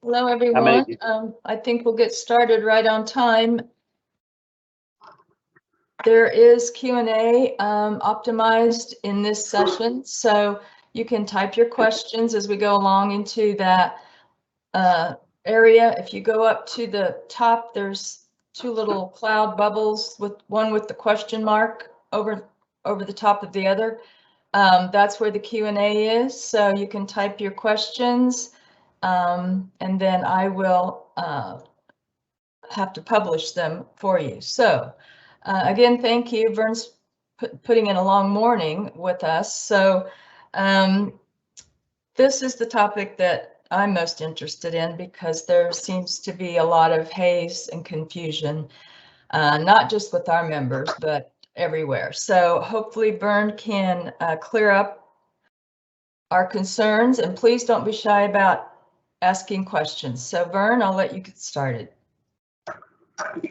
Hello, everyone. I think we'll get started right on time. There is Q&A optimized in this session, so you can type your questions as we go along into that area. If you go up to the top, there's two little cloud bubbles, with one with the question mark over the top of the other. That's where the Q&A is, so you can type your questions, and then I will have to publish them for you. So again, thank you. Vern's putting in a long morning with us. So this is the topic that I'm most interested in, because there seems to be a lot of haze and confusion, not just with our members, but everywhere. So hopefully Vern can clear up our concerns, and please don't be shy about asking questions. So Vern, I'll let you get started.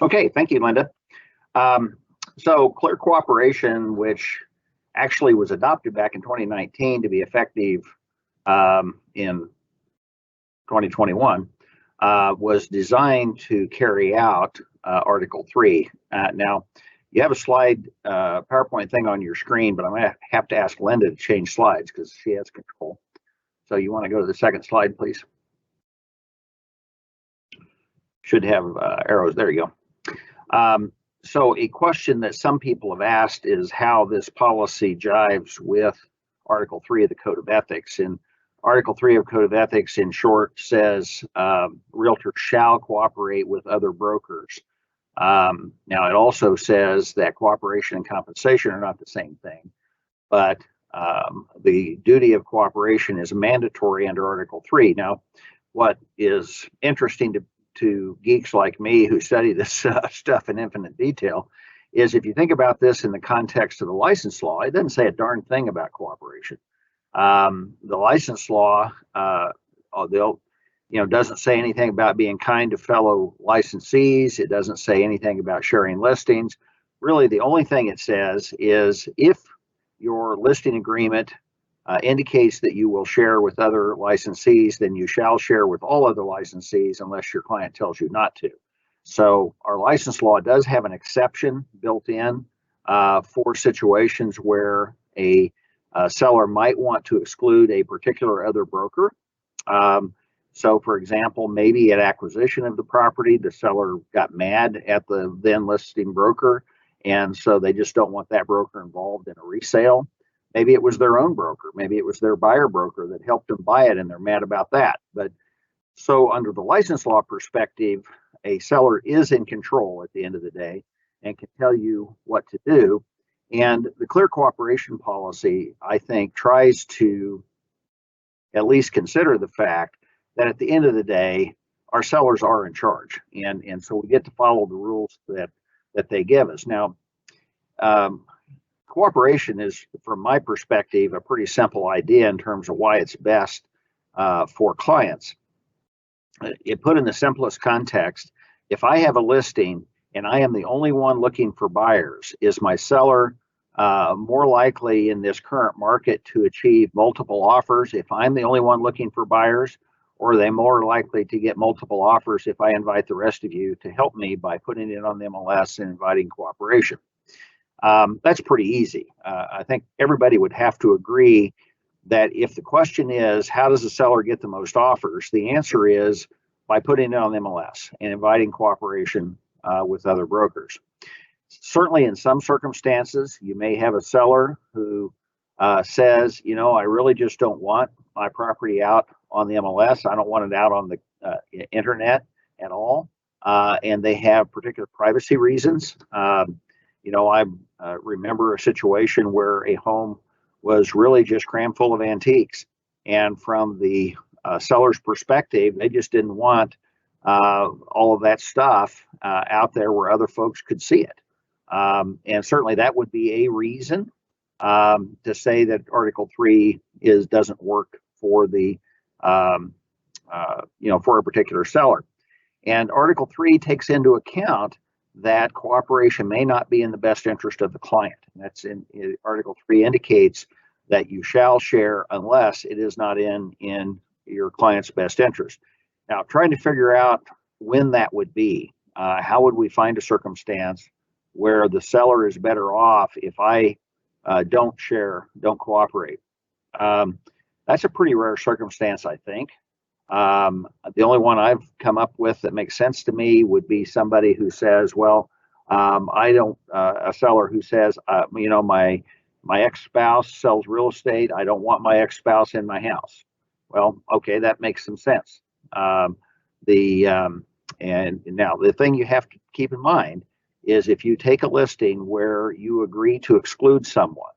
Okay, thank you, Linda. So clear cooperation, which actually was adopted back in 2019 to be effective in 2021, was designed to carry out Article 3. Now, you have a slide PowerPoint thing on your screen, but I'm going to have to ask Linda to change slides because she has control. So you want to go to the second slide, please? Should have arrows. There you go. So a question that some people have asked is how this policy jives with Article 3 of the Code of Ethics. And Article 3 of Code of Ethics, in short, says realtors shall cooperate with other brokers. Now, it also says that cooperation and compensation are not the same thing, but the duty of cooperation is mandatory under Article 3. Now, what is interesting to geeks like me who study this stuff in infinite detail is, if you think about this in the context of the license law, it doesn't say a darn thing about cooperation. The license law, doesn't say anything about being kind to fellow licensees. It doesn't say anything about sharing listings. Really, the only thing it says is if your listing agreement indicates that you will share with other licensees, then you shall share with all other licensees unless your client tells you not to. So our license law does have an exception built in for situations where a seller might want to exclude a particular other broker. So for example, maybe at acquisition of the property, the seller got mad at the then listing broker, and so they just don't want that broker involved in a resale. Maybe it was their own broker. Maybe it was their buyer broker that helped them buy it, and they're mad about that. But so under the license law perspective, a seller is in control at the end of the day and can tell you what to do. And the clear cooperation policy, I think, tries to at least consider the fact that at the end of the day, our sellers are in charge. And so we get to follow the rules that they give us. Now, cooperation is, from my perspective, a pretty simple idea in terms of why it's best for clients. It put in the simplest context, if I have a listing and I am the only one looking for buyers, is my seller more likely in this current market to achieve multiple offers if I'm the only one looking for buyers, or are they more likely to get multiple offers if I invite the rest of you to help me by putting it on the MLS and inviting cooperation? That's pretty easy. I think everybody would have to agree that if the question is, how does the seller get the most offers? The answer is by putting it on the MLS and inviting cooperation with other brokers. Certainly in some circumstances, you may have a seller who says, I really just don't want my property out on the MLS. I don't want it out on the internet at all. And they have particular privacy reasons. I remember a situation where a home was really just crammed full of antiques. And from the seller's perspective, they just didn't want all of that stuff out there where other folks could see it. And certainly that would be a reason to say that Article 3 doesn't work for the for a particular seller. And Article 3 takes into account that cooperation may not be in the best interest of the client. That's in Article 3 indicates that you shall share unless it is not in your client's best interest. Now, trying to figure out when that would be, how would we find a circumstance where the seller is better off if I don't cooperate? That's a pretty rare circumstance, I think. The only one I've come up with that makes sense to me would be somebody who says, well, a seller who says, my ex-spouse sells real estate. I don't want my ex-spouse in my house. Well, okay, that makes some sense. And now the thing you have to keep in mind is if you take a listing where you agree to exclude someone,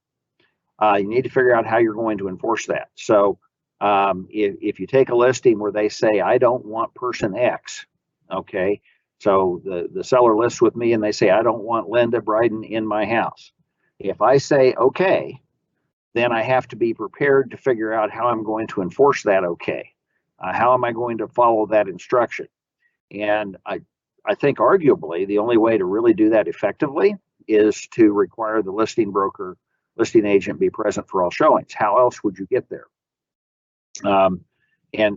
you need to figure out how you're going to enforce that. So if you take a listing where they say, I don't want person X, okay, so the seller lists with me and they say, I don't want Linda Bryden in my house. If I say, okay, then I have to be prepared to figure out how I'm going to enforce that okay. How am I going to follow that instruction? And I think arguably the only way to really do that effectively is to require the listing agent be present for all showings. How else would you get there? And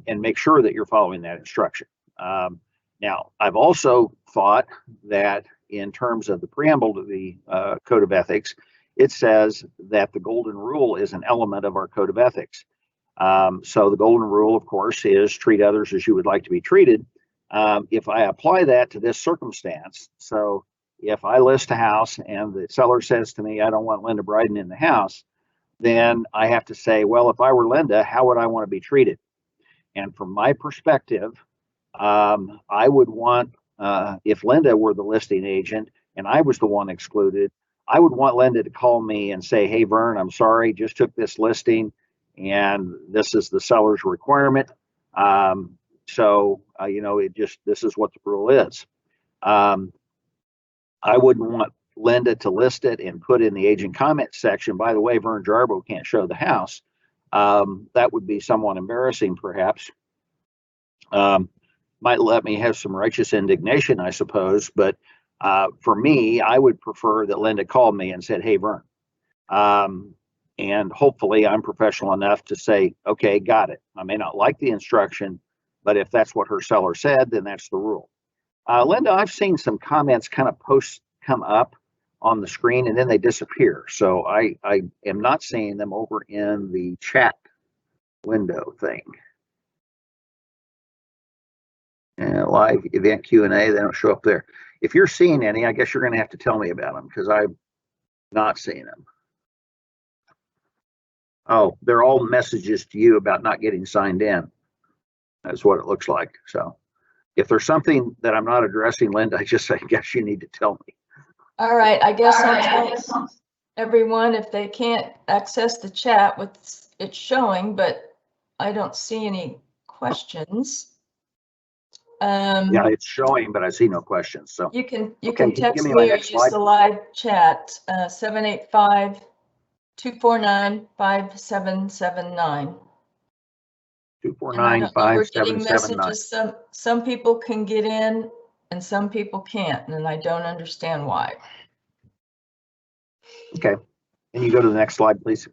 make sure that you're following that instruction. Now, I've also thought that in terms of the preamble to the Code of Ethics, it says that the golden rule is an element of our Code of Ethics. So the golden rule, of course, is treat others as you would like to be treated. If I apply that to this circumstance, so if I list a house and the seller says to me, I don't want Linda Bryden in the house, then I have to say, well, if I were Linda, how would I want to be treated? And from my perspective, I would want, if Linda were the listing agent and I was the one excluded, I would want Linda to call me and say, hey, Vern, I'm sorry, just took this listing and this is the seller's requirement. This is what the rule is. I wouldn't want Linda to list it and put in the agent comment section, by the way, Vern Jarboe can't show the house. That would be somewhat embarrassing, perhaps. Might let me have some righteous indignation, I suppose. But for me, I would prefer that Linda called me and said, hey, Vern. And hopefully I'm professional enough to say, okay, got it. I may not like the instruction, but if that's what her seller said, then that's the rule. Linda, I've seen some comments kind of come up on the screen and then they disappear. So I am not seeing them over in the chat window thing. And live event Q&A, they don't show up there. If you're seeing any, I guess you're going to have to tell me about them because I've not seen them. Oh, they're all messages to you about not getting signed in. That's what it looks like. So if there's something that I'm not addressing, Linda, I guess you need to tell me. All right, I guess I'll tell everyone if they can't access the chat with it showing, but I don't see any questions. Yeah, it's showing, but I see no questions. So you can can text you me or use the live chat 785-249-5779. 249-5779. Some people can get in and some people can't, and I don't understand why. Okay, can you go to the next slide, please?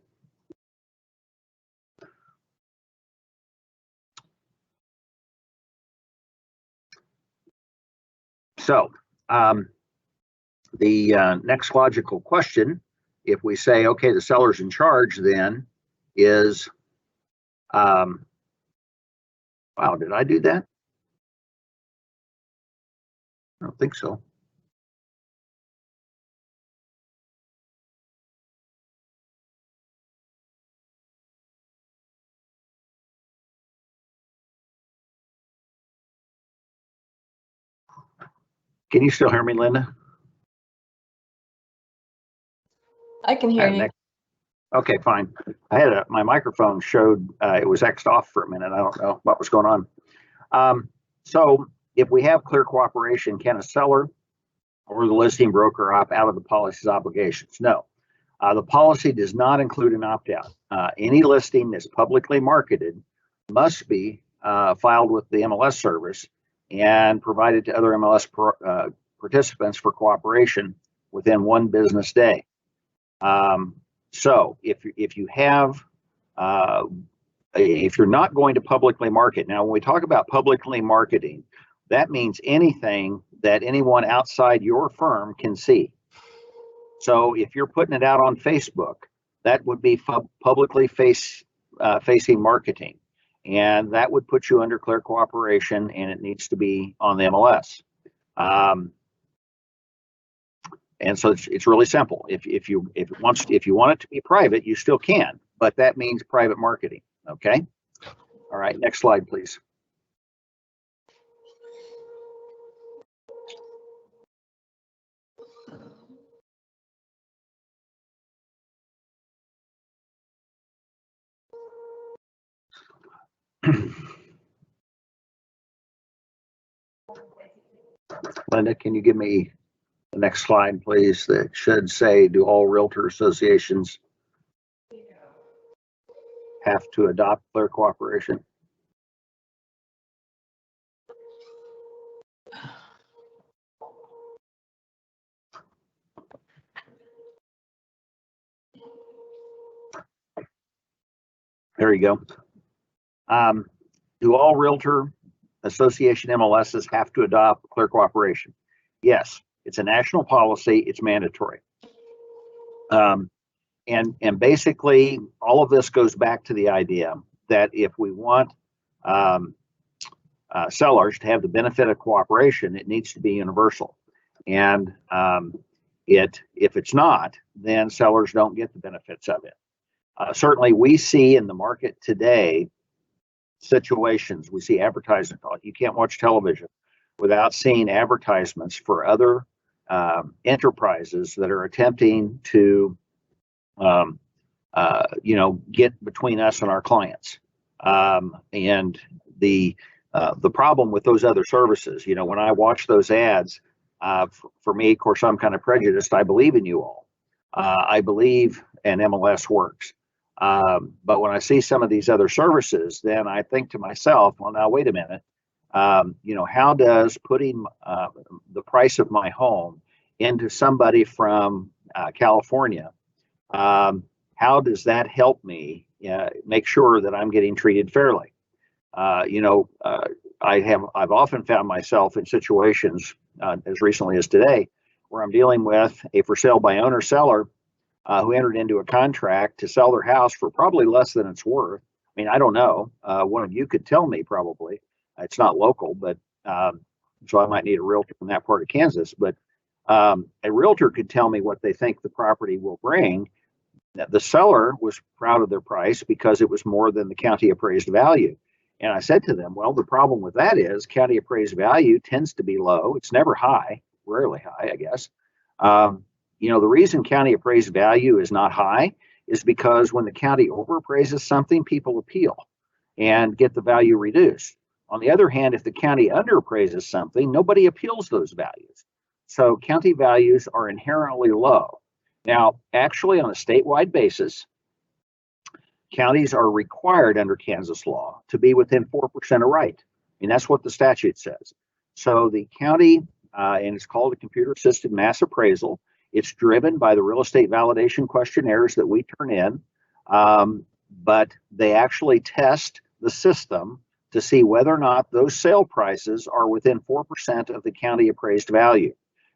So the next logical question, if we say, okay, the seller's in charge, then is, wow, did I do that? I don't think so. Can you still hear me, Linda? I can hear you. Okay, fine. I had my microphone showed it was X'd off for a minute. I don't know what was going on. So if we have clear cooperation, can a seller or the listing broker opt out of the policy's obligations? No. The policy does not include an opt-out. Any listing that's publicly marketed must be filed with the MLS service and provided to other MLS participants for cooperation within 1 business day. So if you have if you're not going to publicly market, now when we talk about publicly marketing, that means anything that anyone outside your firm can see. So if you're putting it out on Facebook, that would be publicly facing marketing, and that would put you under clear cooperation, and it needs to be on the MLS. And so it's really simple. If you want it to be private, you still can, but that means private marketing. Okay. All right. Next slide, please. Linda, can you give me the next slide, please? That should say, do all realtor associations have to adopt clear cooperation? There you go. Do all realtor association MLSs have to adopt clear cooperation? Yes, it's a national policy. It's mandatory. And basically, all of this goes back to the idea that if we want sellers to have the benefit of cooperation, it needs to be universal. And if it's not, then sellers don't get the benefits of it. Certainly, we see in the market today situations, we see advertising. You can't watch television without seeing advertisements for other enterprises that are attempting to get between us and our clients. And the problem with those other services, when I watch those ads, for me, of course, I'm kind of prejudiced. I believe in you all. I believe an MLS works. But when I see some of these other services, then I think to myself, well, now, wait a minute. How does putting the price of my home into somebody from California, how does that help me make sure that I'm getting treated fairly? I've often found myself in situations as recently as today where I'm dealing with a for sale by owner seller who entered into a contract to sell their house for probably less than it's worth. I mean, I don't know. One of you could tell me probably. It's not local, but so I might need a realtor in that part of Kansas. But a realtor could tell me what they think the property will bring. The seller was proud of their price because it was more than the county appraised value. And I said to them, well, the problem with that is county appraised value tends to be low. It's never high, rarely high, I guess. The reason county appraised value is not high is because when the county overappraises something, people appeal and get the value reduced. On the other hand, if the county underappraises something, nobody appeals those values. So county values are inherently low. Now, actually, on a statewide basis, counties are required under Kansas law to be within 4% of right. I mean, that's what the statute says. So the county, and it's called a computer assisted mass appraisal. It's driven by the real estate validation questionnaires that we turn in, but they actually test the system to see whether or not those sale prices are within 4% of the county appraised value.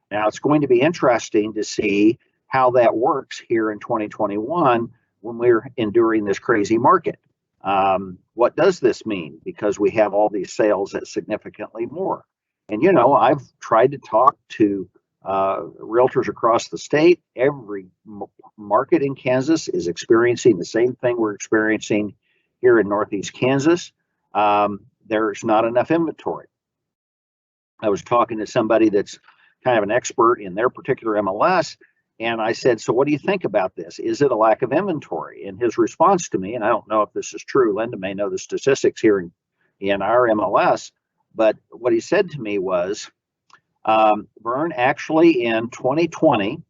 Now, it's going to be interesting to see how that works here in 2021 when we're enduring this crazy market. What does this mean? Because we have all these sales at significantly more. And, I've tried to talk to realtors across the state. Every market in Kansas is experiencing the same thing we're experiencing here in Northeast Kansas. There's not enough inventory. I was talking to somebody that's kind of an expert in their particular MLS, and I said, so what do you think about this? Is it a lack of inventory? And his response to me, and I don't know if this is true, Linda may know the statistics here in our MLS, but what he said to me was, Vern, actually in 2020,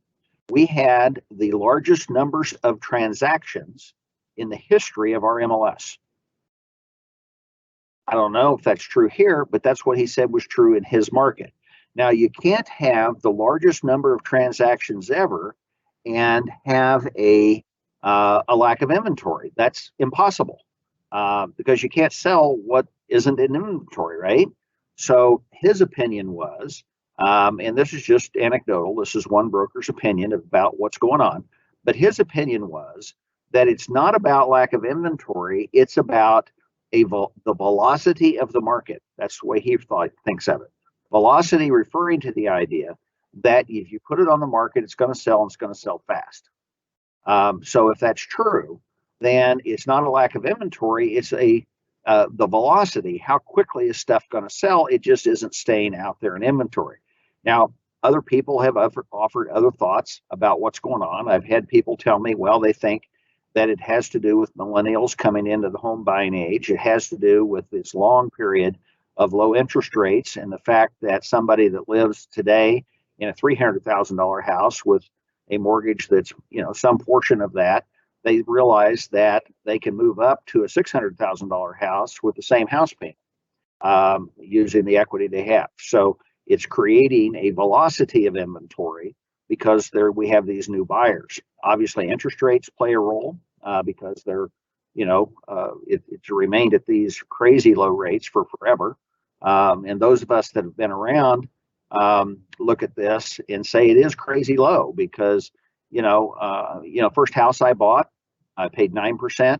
we had the largest numbers of transactions in the history of our MLS. I don't know if that's true here, but that's what he said was true in his market. Now, you can't have the largest number of transactions ever and have a lack of inventory. That's impossible. because you can't sell what isn't in inventory, right? So his opinion was, and this is just anecdotal, this is one broker's opinion about what's going on, but his opinion was that it's not about lack of inventory, it's about the velocity of the market. That's the way he thinks of it. Velocity referring to the idea that if you put it on the market, it's going to sell and it's going to sell fast. So if that's true, then it's not a lack of inventory, it's the velocity. How quickly is stuff going to sell? It just isn't staying out there in inventory. Now, other people have offered other thoughts about what's going on. I've had people tell me, well, they think that it has to do with millennials coming into the home buying age. It has to do with this long period of low interest rates and the fact that somebody that lives today in a $300,000 house with a mortgage that's, some portion of that, they realize that they can move up to a $600,000 house with the same house payment using the equity they have. So it's creating a velocity of inventory because we have these new buyers. Obviously, interest rates play a role because they're, it's remained at these crazy low rates for forever. And those of us that have been around look at this and say it is crazy low because, first house I bought, I paid 9%,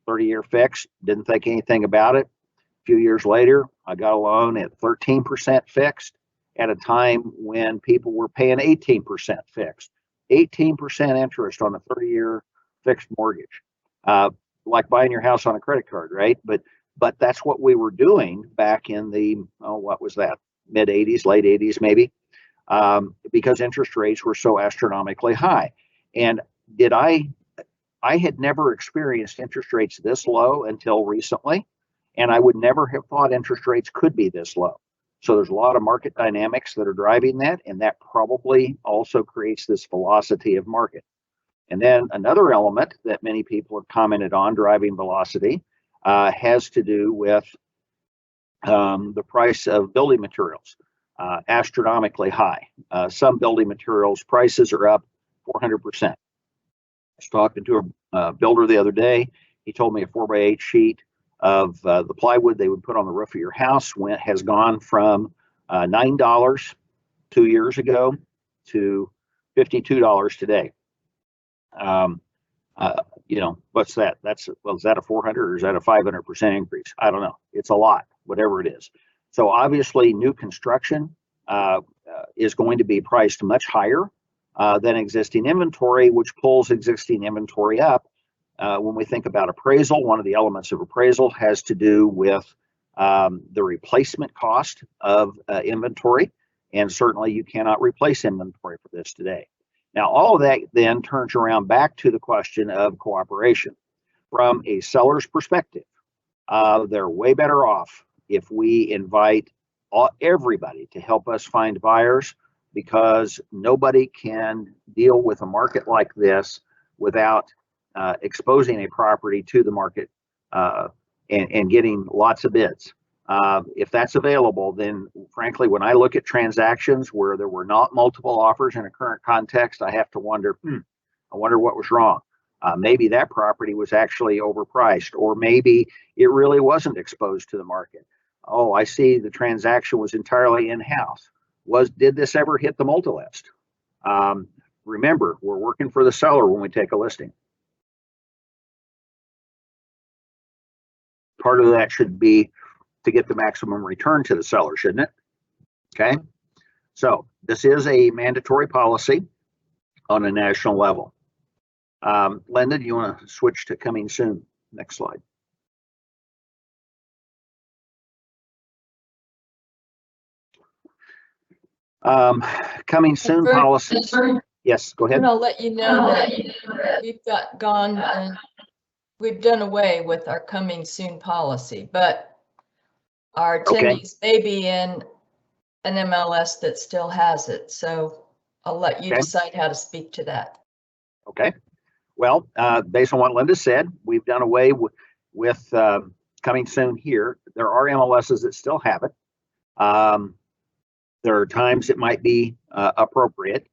30-year fixed, didn't think anything about it. A few years later, I got a loan at 13% fixed at a time when people were paying 18% fixed, 18% interest on a 30-year fixed mortgage, like buying your house on a credit card, right? But that's what we were doing back in the, what was that, mid 80s, late 80s maybe, because interest rates were so astronomically high. And I had never experienced interest rates this low until recently, and I would never have thought interest rates could be this low. So there's a lot of market dynamics that are driving that, and that probably also creates this velocity of market. And then another element that many people have commented on driving velocity has to do with the price of building materials, astronomically high. Some building materials prices are up 400%. I was talking to a builder the other day. He told me a 4x8 sheet of the plywood they would put on the roof of your house has gone from $9 2 years ago to $52 today. What's that? Is that a 400 or is that a 500% increase? I don't know. It's a lot, whatever it is. So obviously new construction is going to be priced much higher than existing inventory, which pulls existing inventory up. When we think about appraisal, one of the elements of appraisal has to do with the replacement cost of inventory. And certainly you cannot replace inventory for this today. Now, all of that then turns around back to the question of cooperation. From a seller's perspective, they're way better off if we invite everybody to help us find buyers, because nobody can deal with a market like this without exposing a property to the market and getting lots of bids. If that's available, then frankly, when I look at transactions where there were not multiple offers in a current context, I have to wonder, I wonder what was wrong. Maybe that property was actually overpriced, or maybe it really wasn't exposed to the market. Oh, I see the transaction was entirely in-house. Did this ever hit the multi-list? Remember, we're working for the seller when we take a listing. Part of that should be to get the maximum return to the seller, shouldn't it? Okay. So this is a mandatory policy on a national level. Linda, do you want to switch to coming soon? Next slide. Coming soon policies. Yes, go ahead. I'll let you know that we've done away with our coming soon policy, but our attendees may be in an MLS that still has it. So I'll let you decide how to speak to that. Okay. Well, based on what Linda said, we've done away with coming soon here. There are MLSs that still have it. There are times it might be appropriate.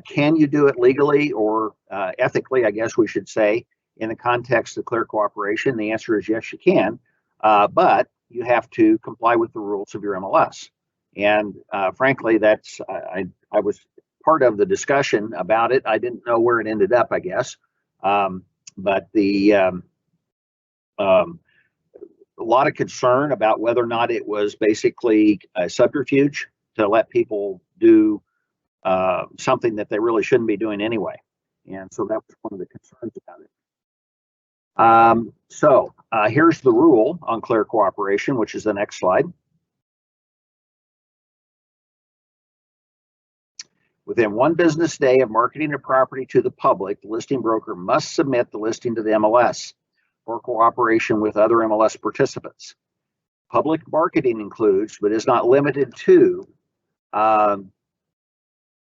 Can you do it legally or ethically, I guess we should say, in the context of clear cooperation? The answer is yes, you can, but you have to comply with the rules of your MLS. And frankly, that's I was part of the discussion about it. I didn't know where it ended up, I guess, but a lot of concern about whether or not it was basically a subterfuge to let people do something that they really shouldn't be doing anyway. And so that was one of the concerns about it. Here's the rule on clear cooperation, which is the next slide. Within 1 business day of marketing a property to the public, the listing broker must submit the listing to the MLS for cooperation with other MLS participants. Public marketing includes, but is not limited to,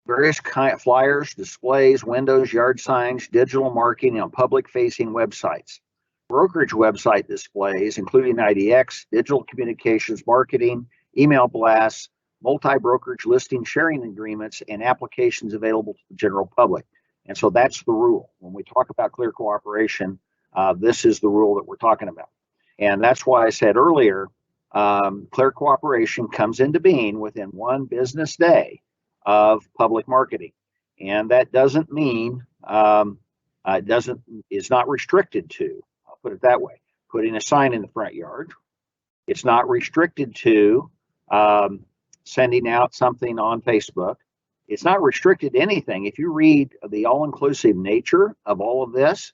various flyers, displays, windows, yard signs, digital marketing on public-facing websites, brokerage website displays, including IDX, digital communications marketing, email blasts, multi-brokerage listing sharing agreements, and applications available to the general public. And so that's the rule. When we talk about clear cooperation, this is the rule that we're talking about. And that's why I said earlier, clear cooperation comes into being within 1 business day of public marketing. And that doesn't mean, is not restricted to, I'll put it that way, putting a sign in the front yard. It's not restricted to sending out something on Facebook. It's not restricted to anything. If you read the all-inclusive nature of all of this,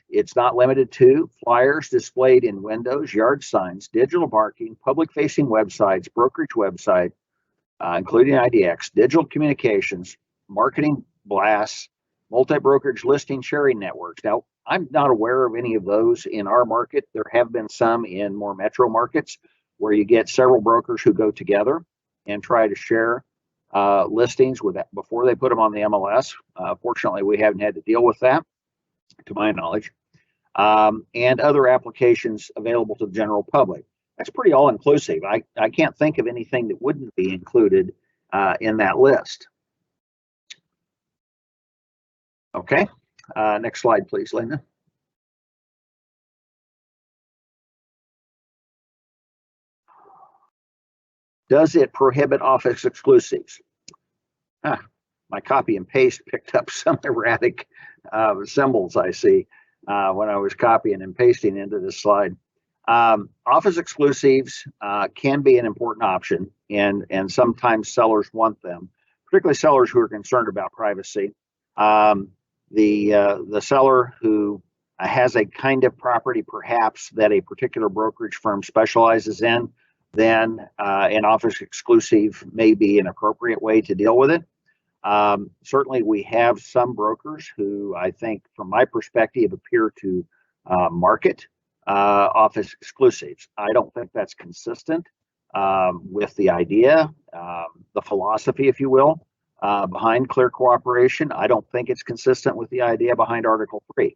it's not limited to flyers displayed in windows, yard signs, digital marketing, public-facing websites, brokerage website, including IDX, digital communications, marketing blasts, multi-brokerage listing sharing networks. Now, I'm not aware of any of those in our market. There have been some in more metro markets where you get several brokers who go together and try to share listings with that before they put them on the MLS. Fortunately, we haven't had to deal with that, to my knowledge, and other applications available to the general public. That's pretty all-inclusive. I can't think of anything that wouldn't be included in that list. Okay, next slide, please, Linda. Does it prohibit office exclusives? My copy and paste picked up some erratic symbols I see when I was copying and pasting into this slide. Office exclusives can be an important option, and sometimes sellers want them, particularly sellers who are concerned about privacy. The seller who has a kind of property perhaps that a particular brokerage firm specializes in, then an office exclusive may be an appropriate way to deal with it. Certainly we have some brokers who I think from my perspective appear to market office exclusives. I don't think that's consistent with the idea, the philosophy, if you will, behind clear cooperation. I don't think it's consistent with the idea behind Article 3.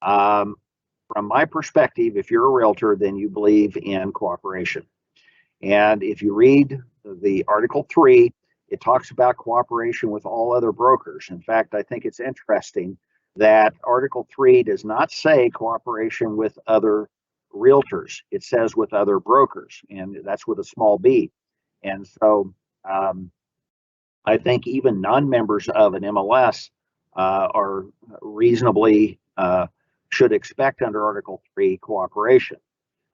From my perspective, if you're a realtor, then you believe in cooperation. And if you read the Article 3, it talks about cooperation with all other brokers. In fact, I think it's interesting that Article 3 does not say cooperation with other realtors. It says with other brokers, and that's with a small b. And so I think even non-members of an MLS are reasonably should expect under Article 3 cooperation.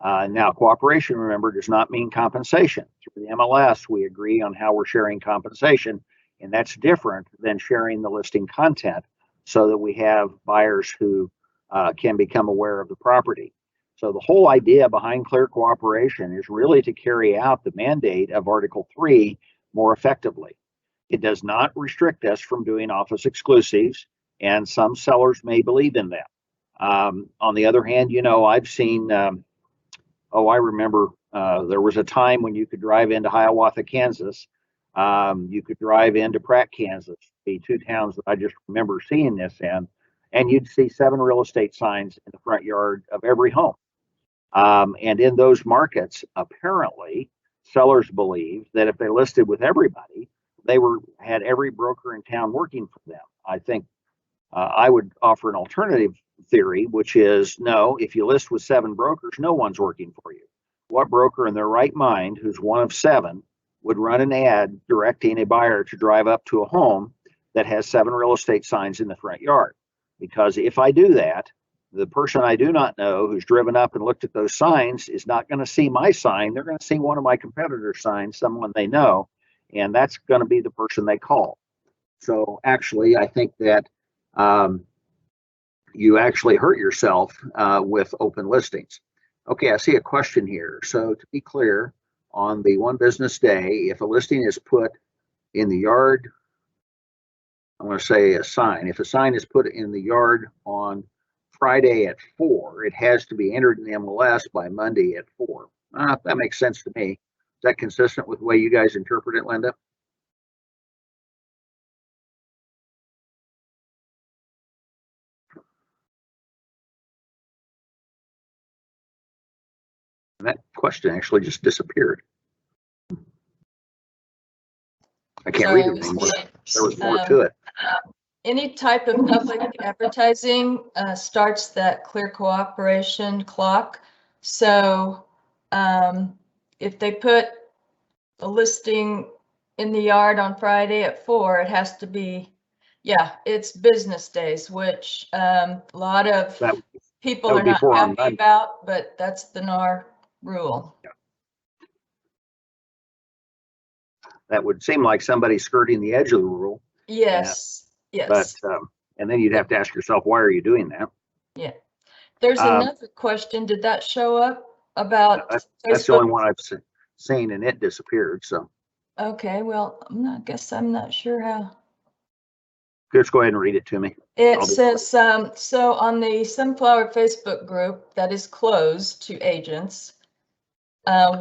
Now, cooperation, remember, does not mean compensation. Through the MLS, we agree on how we're sharing compensation, and that's different than sharing the listing content so that we have buyers who can become aware of the property. So the whole idea behind clear cooperation is really to carry out the mandate of Article 3 more effectively. It does not restrict us from doing office exclusives, and some sellers may believe in that. On the other hand, you know, I've seen I remember there was a time when you could drive into Hiawatha, Kansas. You could drive into Pratt, Kansas, the 2 towns that I just remember seeing this in, and you'd see 7 real estate signs in the front yard of every home. And in those markets, apparently, sellers believed that if they listed with everybody, they had every broker in town working for them. I think I would offer an alternative theory, which is no, if you list with 7 brokers, no one's working for you. What broker in their right mind, who's one of 7, would run an ad directing a buyer to drive up to a home that has 7 real estate signs in the front yard? Because if I do that, the person I do not know who's driven up and looked at those signs is not going to see my sign. They're going to see one of my competitors' signs, someone they know, and that's going to be the person they call. So actually, I think that you actually hurt yourself with open listings. Okay, I see a question here. So to be clear, on the one business day, if a listing is put in the yard, I'm going to say a sign. If a sign is put in the yard on Friday at 4, it has to be entered in the MLS by Monday at 4. That makes sense to me. Is that consistent with the way you guys interpret it, Linda? And that question actually just disappeared. I can't read it anymore. There was more to it. Any type of public advertising starts that clear cooperation clock. So if they put a listing in the yard on Friday at 4, it has to be, yeah, it's business days, which a lot of people are not happy about, but that's the NAR rule. Yeah. That would seem like somebody skirting the edge of the rule. Yes, yes. But and then you'd have to ask yourself, why are you doing that? Yeah. There's another question. Did that show up about that's the only one I've seen, and it disappeared. So. Okay, well, I guess I'm not sure how. Just go ahead and read it to me. It says, so on the Sunflower Facebook group that is closed to agents,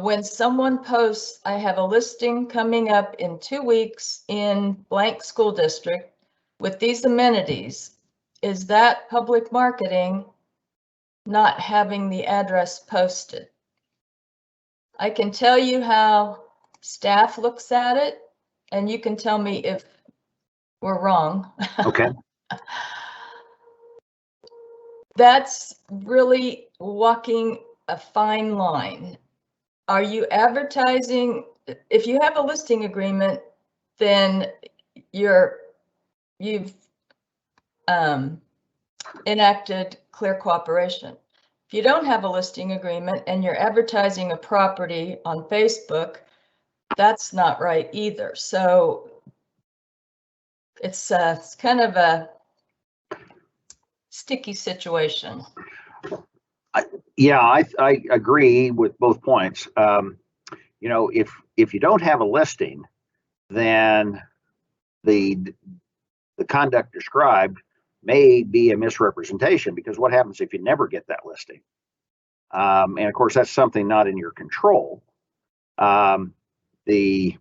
when someone posts, I have a listing coming up in 2 weeks in blank school district with these amenities, is that public marketing not having the address posted? I can tell you how staff looks at it, and you can tell me if we're wrong. Okay. That's really walking a fine line. Are you advertising? If you have a listing agreement, then you've enacted clear cooperation. If you don't have a listing agreement and you're advertising a property on Facebook, that's not right either. So it's kind of a sticky situation. Yeah, I agree with both points. You know, if you don't have a listing, then the conduct described may be a misrepresentation, because what happens if you never get that listing? And of course, that's something not in your control. On the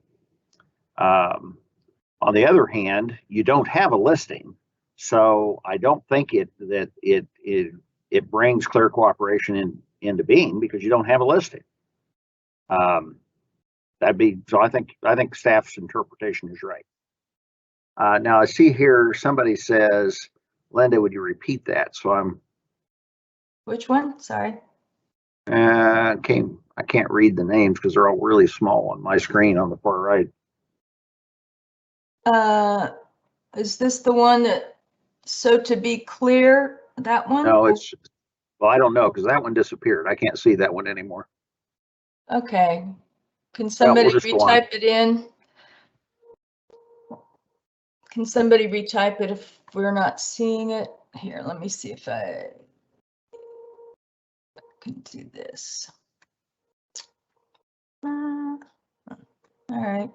other hand, you don't have a listing, so I don't think it brings clear cooperation into being, because you don't have a listing. That'd be so. I think staff's interpretation is right. Now I see here somebody says, Linda, would you repeat that? So I'm. Which one? Sorry. I can't read the names because they're all really small on my screen on the far right. Is this the one that, so to be clear, that one? No, it's, well, I don't know, because that one disappeared. I can't see that one anymore. Okay. Can somebody retype it in? Can somebody retype it if we're not seeing it? Here, let me see if I can do this. All right.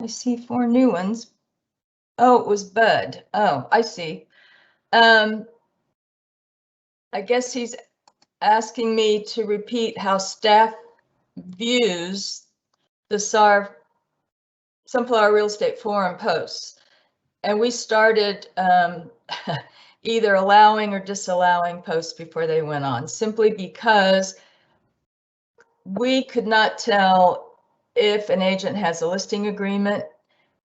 I see 4 new ones. Oh, it was Bud. Oh, I see. I guess he's asking me to repeat how staff views the Sunflower Real Estate Forum posts. And we started either allowing or disallowing posts before they went on, simply because we could not tell if an agent has a listing agreement.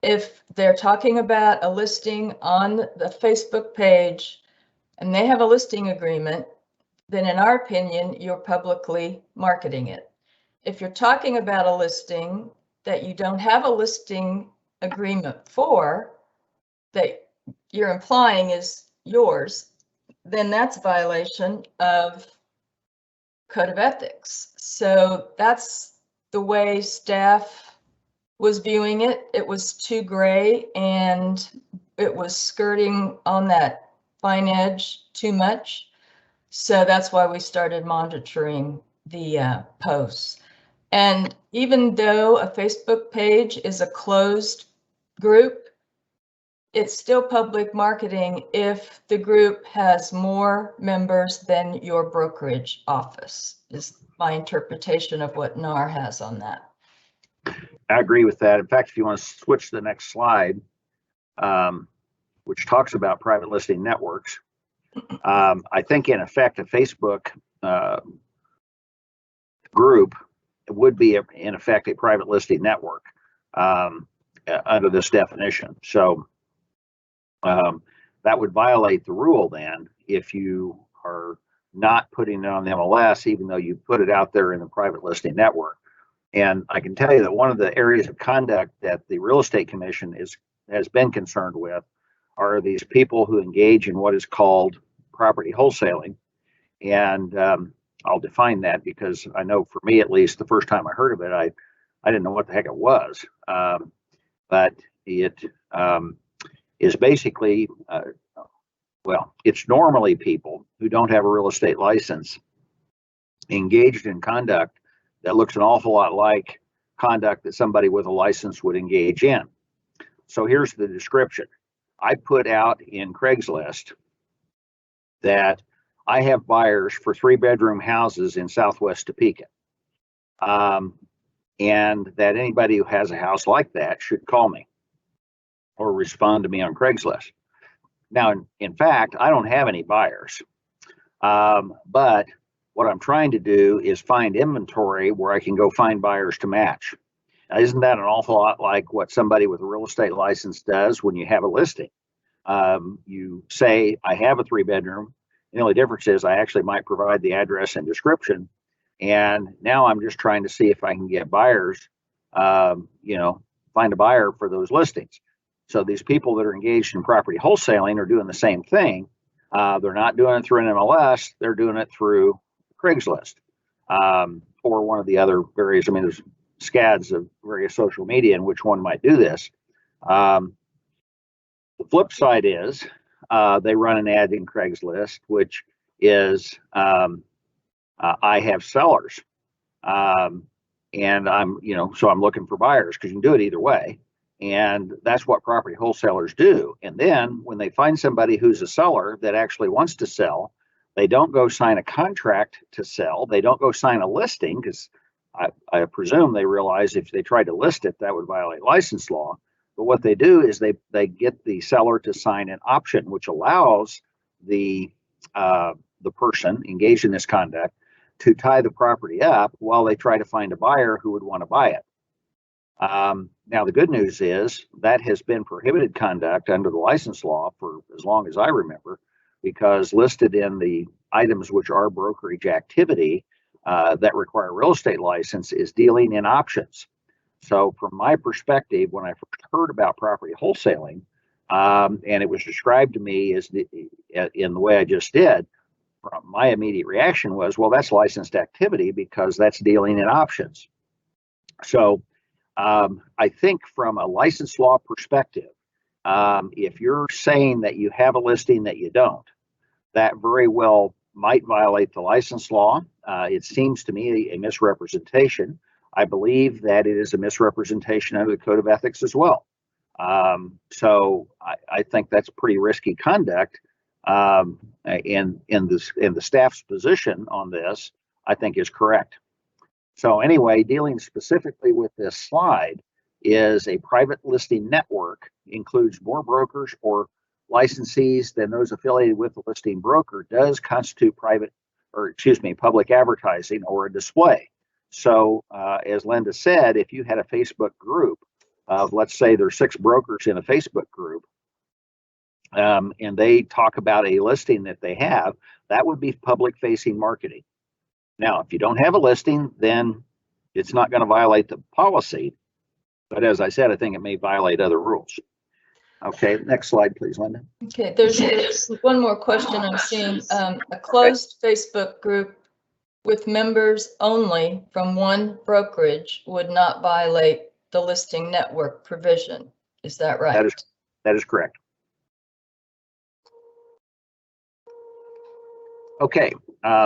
If they're talking about a listing on the Facebook page, and they have a listing agreement, then in our opinion, you're publicly marketing it. If you're talking about a listing that you don't have a listing agreement for, that you're implying is yours, then that's a violation of Code of Ethics. So that's the way staff was viewing it. It was too gray and it was skirting on that fine edge too much. So that's why we started monitoring the posts. And even though a Facebook page is a closed group, it's still public marketing if the group has more members than your brokerage office, is my interpretation of what NAR has on that. I agree with that. In fact, if you want to switch to the next slide, which talks about private listing networks, I think in effect, a Facebook group would be in effect a private listing network under this definition. So that would violate the rule then if you are not putting it on the MLS, even though you put it out there in the private listing network. And I can tell you that one of the areas of conduct that the Real Estate Commission has been concerned with are these people who engage in what is called property wholesaling. And I'll define that because I know for me, at least, the first time I heard of it, I didn't know what the heck it was. But it is basically, well, it's normally people who don't have a real estate license engaged in conduct that looks an awful lot like conduct that somebody with a license would engage in. So here's the description. I put out in Craigslist that I have buyers for 3-bedroom houses in Southwest Topeka. And that anybody who has a house like that should call me or respond to me on Craigslist. Now, in fact, I don't have any buyers, but what I'm trying to do is find inventory where I can go find buyers to match. Now, isn't that an awful lot like what somebody with a real estate license does when you have a listing? You say, I have a 3-bedroom. The only difference is I actually might provide the address and description. And now I'm just trying to see if I can get buyers, find a buyer for those listings. So these people that are engaged in property wholesaling are doing the same thing. They're not doing it through an MLS. They're doing it through Craigslist or one of the other various, there's scads of various social media in which one might do this. The flip side is they run an ad in Craigslist, which is I have sellers. And I'm looking for buyers because you can do it either way. And that's what property wholesalers do. And then when they find somebody who's a seller that actually wants to sell, they don't go sign a contract to sell. They don't go sign a listing because I presume they realize if they tried to list it, that would violate license law. But what they do is they get the seller to sign an option, which allows the person engaged in this conduct to tie the property up while they try to find a buyer who would want to buy it. Now, the good news is that has been prohibited conduct under the license law for as long as I remember, because listed in the items which are brokerage activity that require a real estate license is dealing in options. So from my perspective, when I first heard about property wholesaling, and it was described to me as in the way I just did, my immediate reaction was, well, that's licensed activity because that's dealing in options. So I think from a license law perspective, if you're saying that you have a listing that you don't, that very well might violate the license law. It seems to me a misrepresentation. I believe that it is a misrepresentation under the Code of Ethics as well. So I think that's pretty risky conduct. And the staff's position on this, I think, is correct. So anyway, dealing specifically with this slide is a private listing network includes more brokers or licensees than those affiliated with the listing broker does constitute public advertising or a display. So as Linda said, if you had a Facebook group of, let's say there's 6 brokers in a Facebook group, and they talk about a listing that they have, that would be public facing marketing. Now, if you don't have a listing, then it's not going to violate the policy. But as I said, I think it may violate other rules. Okay, next slide, please, Linda. Okay, there's one more question I'm seeing. A closed Facebook group with members only from one brokerage would not violate the listing network provision. Is that right? That is correct. Okay,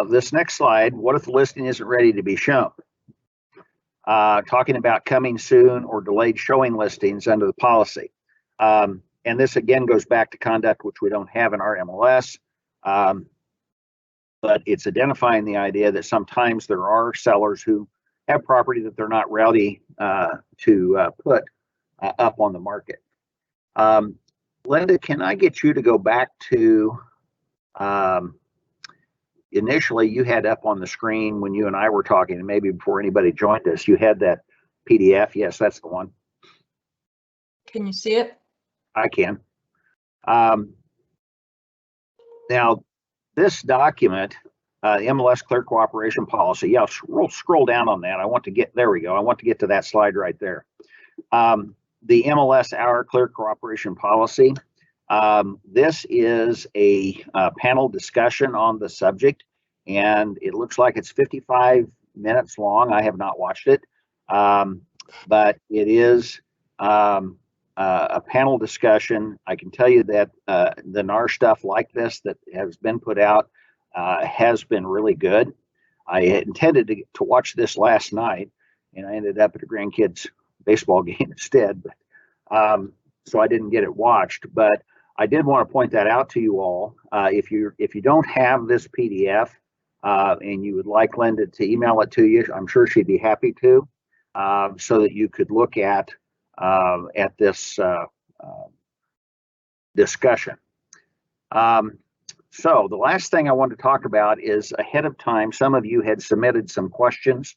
this next slide, what if the listing isn't ready to be shown? Talking about coming soon or delayed showing listings under the policy. And this again goes back to conduct, which we don't have in our MLS, but it's identifying the idea that sometimes there are sellers who have property that they're not ready to put up on the market. Linda, can I get you to go back to initially you had up on the screen when you and I were talking, and maybe before anybody joined us, you had that PDF. Yes, that's the one. Can you see it? I can. Now, this document, the MLS Clear Cooperation Policy, yeah, scroll down on that. I want to get, there we go. I want to get to that slide right there. The MLS Our Clear Cooperation Policy. This is a panel discussion on the subject, and it looks like it's 55 minutes long. I have not watched it, but it is a panel discussion. I can tell you that the NAR stuff like this that has been put out has been really good. I intended to watch this last night, and I ended up at a grandkids baseball game instead, but so I didn't get it watched. But I did want to point that out to you all. If you don't have this PDF and you would like Linda to email it to you, I'm sure she'd be happy to, so that you could look at this discussion. So the last thing I want to talk about is ahead of time, some of you had submitted some questions.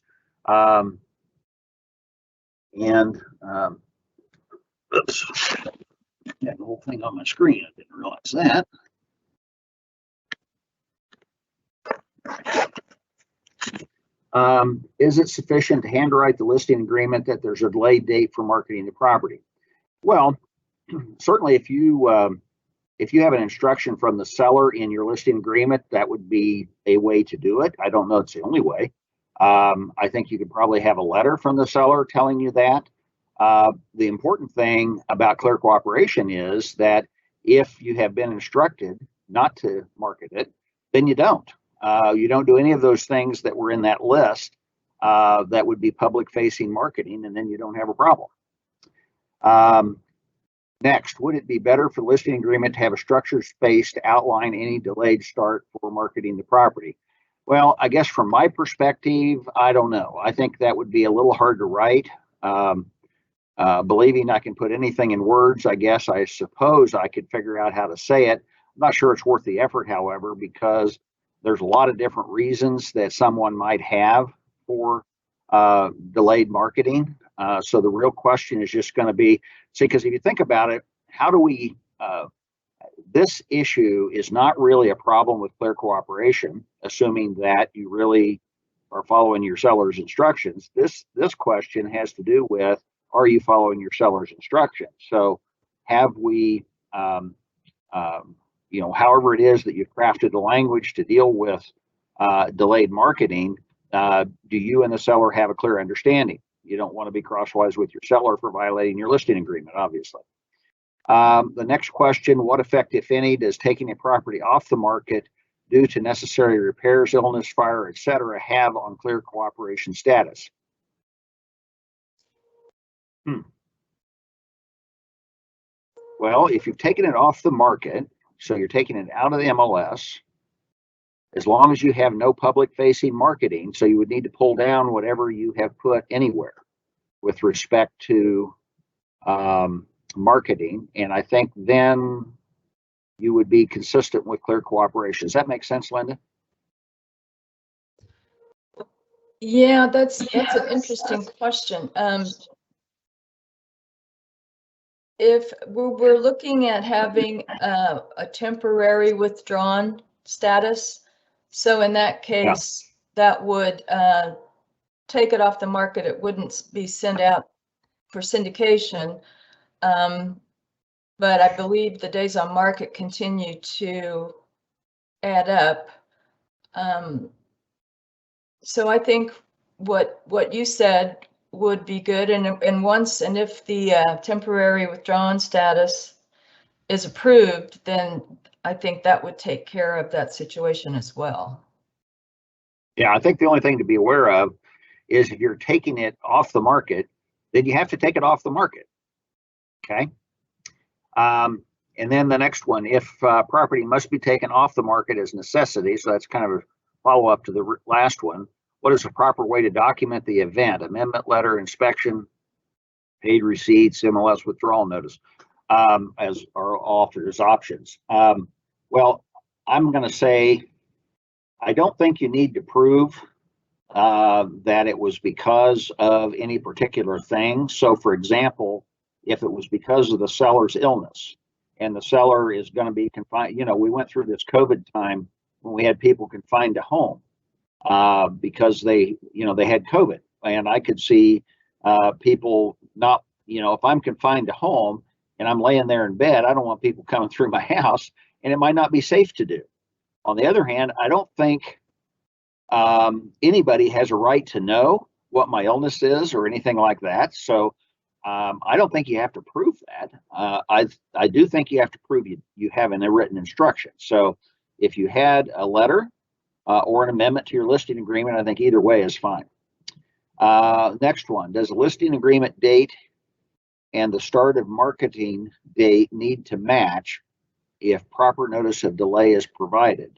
Oops, got the whole thing on my screen. I didn't realize that. Is it sufficient to handwrite the listing agreement that there's a delayed date for marketing the property? Well, certainly if you have an instruction from the seller in your listing agreement, that would be a way to do it. I don't know it's the only way. I think you could probably have a letter from the seller telling you that. The important thing about clear cooperation is that if you have been instructed not to market it, then you don't. You don't do any of those things that were in that list that would be public facing marketing, and then you don't have a problem. Next, would it be better for the listing agreement to have a structured space to outline any delayed start for marketing the property? Well, I guess from my perspective, I don't know. I think that would be a little hard to write. Believing I can put anything in words, I suppose I could figure out how to say it. I'm not sure it's worth the effort, however, because there's a lot of different reasons that someone might have for delayed marketing. So the real question is just going to be, see, because if you think about it, how do we, this issue is not really a problem with clear cooperation, assuming that you really are following your seller's instructions. This question has to do with, are you following your seller's instructions? So have we, however it is that you've crafted the language to deal with delayed marketing, do you and the seller have a clear understanding? You don't want to be crosswise with your seller for violating your listing agreement, obviously. The next question, what effect, if any, does taking a property off the market due to necessary repairs, illness, fire, etc., have on clear cooperation status? Well, if you've taken it off the market, so you're taking it out of the MLS, as long as you have no public-facing marketing, so you would need to pull down whatever you have put anywhere with respect to marketing, and I think then you would be consistent with clear cooperation. Does that make sense, Linda? Yeah, that's an interesting question. if we're looking at having a temporary withdrawn status, so in that case, that would take it off the market. It wouldn't be sent out for syndication. But I believe the days on market continue to add up. So I think what you said would be good, and if the temporary withdrawn status is approved, then I think that would take care of that situation as well. Yeah, I think the only thing to be aware of is if you're taking it off the market, then you have to take it off the market. Okay. And then the next one, if property must be taken off the market as necessity, so that's kind of a follow-up to the last one. What is the proper way to document the event? Amendment letter, inspection, paid receipts, MLS withdrawal notice, as are offered as options. Well, I'm going to say I don't think you need to prove that it was because of any particular thing. So, for example, if it was because of the seller's illness and the seller is going to be confined, we went through this COVID time when we had people confined to home because they had COVID. And I could see people not, if I'm confined to home and I'm laying there in bed, I don't want people coming through my house, and it might not be safe to do. On the other hand, I don't think anybody has a right to know what my illness is or anything like that. So I don't think you have to prove that. I do think you have to prove you have a written instruction. So if you had a letter or an amendment to your listing agreement, I think either way is fine. Next one, does the listing agreement date and the start of marketing date need to match if proper notice of delay is provided?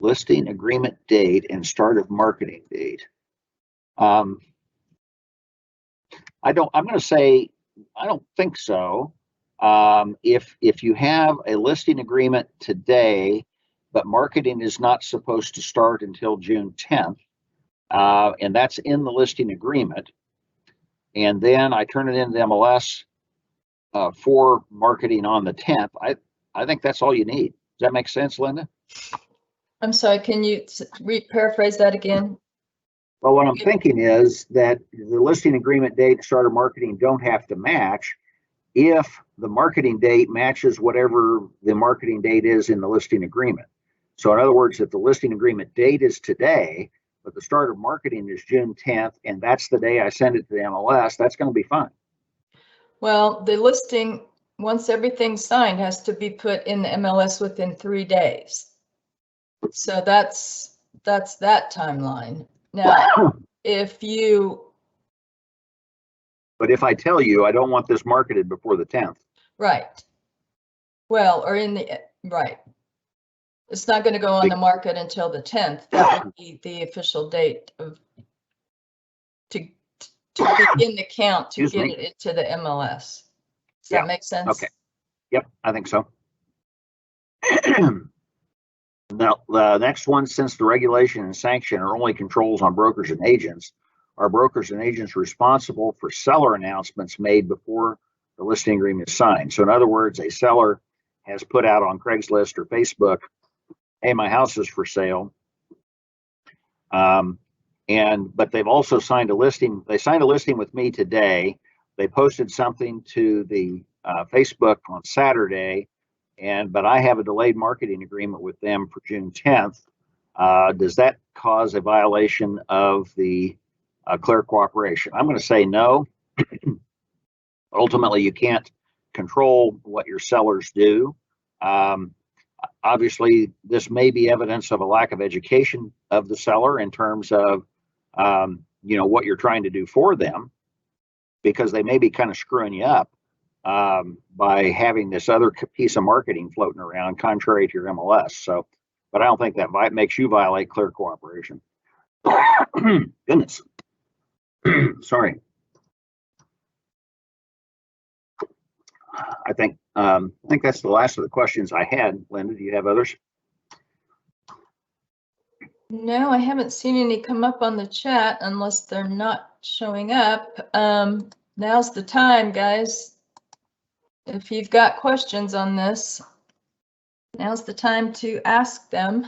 Listing agreement date and start of marketing date. I'm going to say, I don't think so. If you have a listing agreement today, but marketing is not supposed to start until June 10th, and that's in the listing agreement, and then I turn it into the MLS for marketing on the 10th, I think that's all you need. Does that make sense, Linda? I'm sorry, can you paraphrase that again? Well, what I'm thinking is that the listing agreement date and start of marketing don't have to match if the marketing date matches whatever the marketing date is in the listing agreement. So in other words, if the listing agreement date is today, but the start of marketing is June 10th, and that's the day I send it to the MLS, that's going to be fine. Well, the listing, once everything's signed, has to be put in the MLS within 3 days. So that's that timeline. Now, if I tell you I don't want this marketed before the 10th. Right. Well, or right. It's not going to go on the market until the 10th. That would be the official date to begin the count to get it into the MLS. Does that make sense? Okay. Yep, I think so. Now, the next one, since the regulation and sanction are only controls on brokers and agents, are brokers and agents responsible for seller announcements made before the listing agreement is signed? So in other words, a seller has put out on Craigslist or Facebook, hey, my house is for sale. But they've also signed a listing. They signed a listing with me today. They posted something to the Facebook on Saturday, but I have a delayed marketing agreement with them for June 10th. Does that cause a violation of the clear cooperation? I'm going to say no. Ultimately, you can't control what your sellers do. Obviously, this may be evidence of a lack of education of the seller in terms of what you're trying to do for them, because they may be kind of screwing you up by having this other piece of marketing floating around contrary to your MLS. So, but I don't think that makes you violate clear cooperation. Goodness. Sorry. I think that's the last of the questions I had. Linda, do you have others? No, I haven't seen any come up on the chat unless they're not showing up. Now's the time, guys. if you've got questions on this, now's the time to ask them.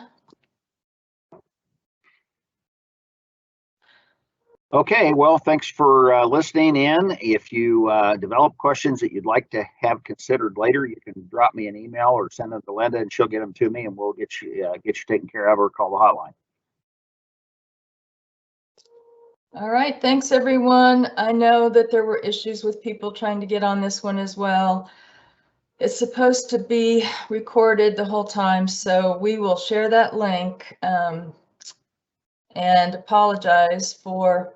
Okay, well, thanks for listening in. If you develop questions that you'd like to have considered later, you can drop me an email or send them to Linda and she'll get them to me and we'll get you taken care of or call the hotline. All right, thanks everyone. I know that there were issues with people trying to get on this one as well. It's supposed to be recorded the whole time, so we will share that link and apologize for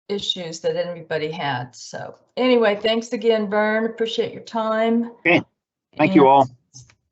issues that anybody had. So anyway, thanks again, Vern. Appreciate your time. Okay, thank you all.